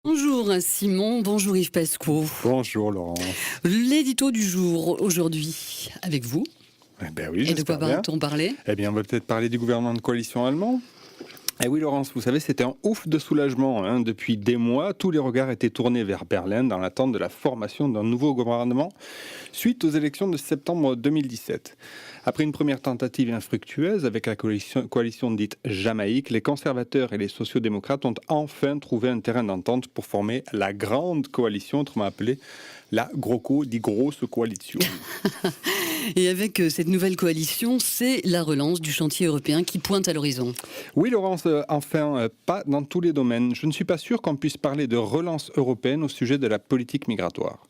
Bonjour Simon, bonjour Yves Pesco. Bonjour Laurence. L'édito du jour aujourd'hui avec vous. Eh ben oui, Et de quoi j'espère bien. va-t-on parler? Eh bien, on va peut-être parler du gouvernement de coalition allemand. Eh oui Laurence, vous savez, c'était un ouf de soulagement. Depuis des mois, tous les regards étaient tournés vers Berlin dans l'attente de la formation d'un nouveau gouvernement suite aux élections de septembre 2017. Après une première tentative infructueuse avec la coalition dite Jamaïque, les conservateurs et les sociodémocrates ont enfin trouvé un terrain d'entente pour former la grande coalition, autrement appelée la GroKo, die grosse coalition. Et avec cette nouvelle coalition, c'est la relance du chantier européen qui pointe à l'horizon. Oui, Laurence, enfin, pas dans tous les domaines. Je ne suis pas sûr qu'on puisse parler de relance européenne au sujet de la politique migratoire.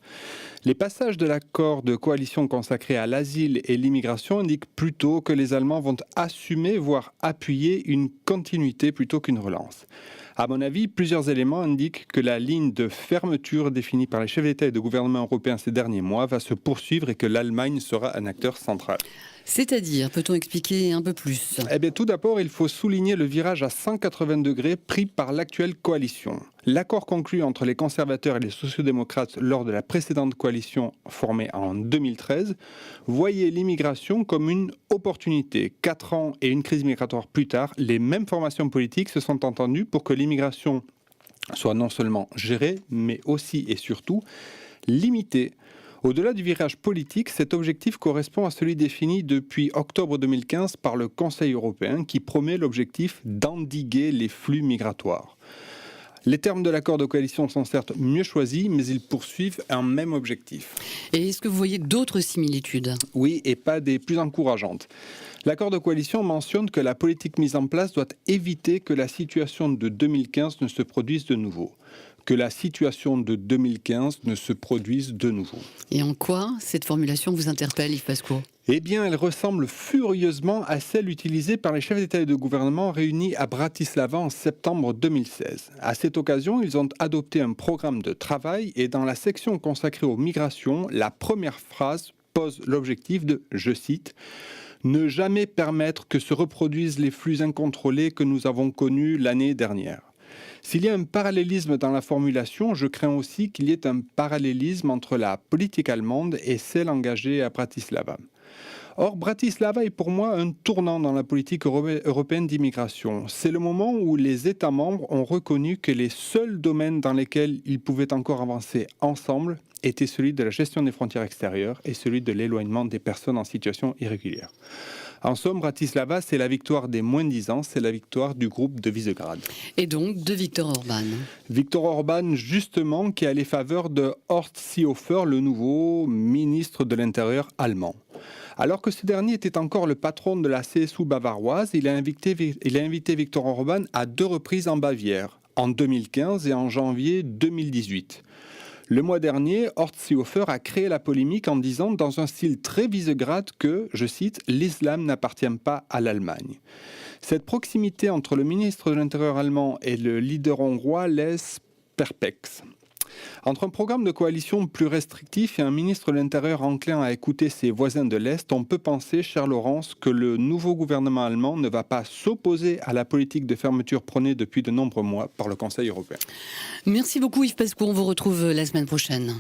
Les passages de l'accord de coalition consacré à l'asile et l'immigration indiquent plutôt que les Allemands vont assumer, voire appuyer une continuité plutôt qu'une relance. À mon avis, plusieurs éléments indiquent que la ligne de fermeture définie par les chefs d'État et de gouvernement européens ces derniers mois va se poursuivre et que l'Allemagne sera un acteur central. C'est-à-dire, peut-on expliquer un peu plus? Eh bien, tout d'abord, il faut souligner le virage à 180 degrés pris par l'actuelle coalition. L'accord conclu entre les conservateurs et les sociodémocrates lors de la précédente coalition formée en 2013 voyait l'immigration comme une opportunité. 4 ans et une crise migratoire plus tard, les mêmes formations politiques se sont entendues pour que l'immigration soit non seulement gérée, mais aussi et surtout limitée. Au-delà du virage politique, cet objectif correspond à celui défini depuis octobre 2015 par le Conseil européen qui promet l'objectif d'endiguer les flux migratoires. Les termes de l'accord de coalition sont certes mieux choisis, mais ils poursuivent un même objectif. Et est-ce que vous voyez d'autres similitudes? Oui, et pas des plus encourageantes. L'accord de coalition mentionne que la politique mise en place doit éviter que la situation de 2015 ne se produise de nouveau. Que la situation de 2015 ne se produise de nouveau. Et en quoi cette formulation vous interpelle, Yves Pesco? Eh bien, elle ressemble furieusement à celle utilisée par les chefs d'État et de gouvernement réunis à Bratislava en septembre 2016. À cette occasion, ils ont adopté un programme de travail et dans la section consacrée aux migrations, la première phrase pose l'objectif de, je cite, « ne jamais permettre que se reproduisent les flux incontrôlés que nous avons connus l'année dernière ». S'il y a un parallélisme dans la formulation, je crains aussi qu'il y ait un parallélisme entre la politique allemande et celle engagée à Bratislava. Or, Bratislava est pour moi un tournant dans la politique européenne d'immigration. C'est le moment où les États membres ont reconnu que les seuls domaines dans lesquels ils pouvaient encore avancer ensemble étaient celui de la gestion des frontières extérieures et celui de l'éloignement des personnes en situation irrégulière. En somme, Bratislava, c'est la victoire des moins-disants, c'est la victoire du groupe de Visegrad. Et donc de Viktor Orban. Viktor Orban, justement, qui a les faveurs de Horst Seehofer, le nouveau ministre de l'Intérieur allemand. Alors que ce dernier était encore le patron de la CSU bavaroise, il a invité Viktor Orban à 2 reprises en Bavière, en 2015 et en janvier 2018. Le mois dernier, Horst Seehofer a créé la polémique en disant dans un style très Visegrad que, je cite, « l'islam n'appartient pas à l'Allemagne ». Cette proximité entre le ministre de l'Intérieur allemand et le leader hongrois laisse perplexe. Entre un programme de coalition plus restrictif et un ministre de l'Intérieur enclin à écouter ses voisins de l'Est, on peut penser, chère Laurence, que le nouveau gouvernement allemand ne va pas s'opposer à la politique de fermeture prônée depuis de nombreux mois par le Conseil européen. Merci beaucoup Yves Pesco, on vous retrouve la semaine prochaine.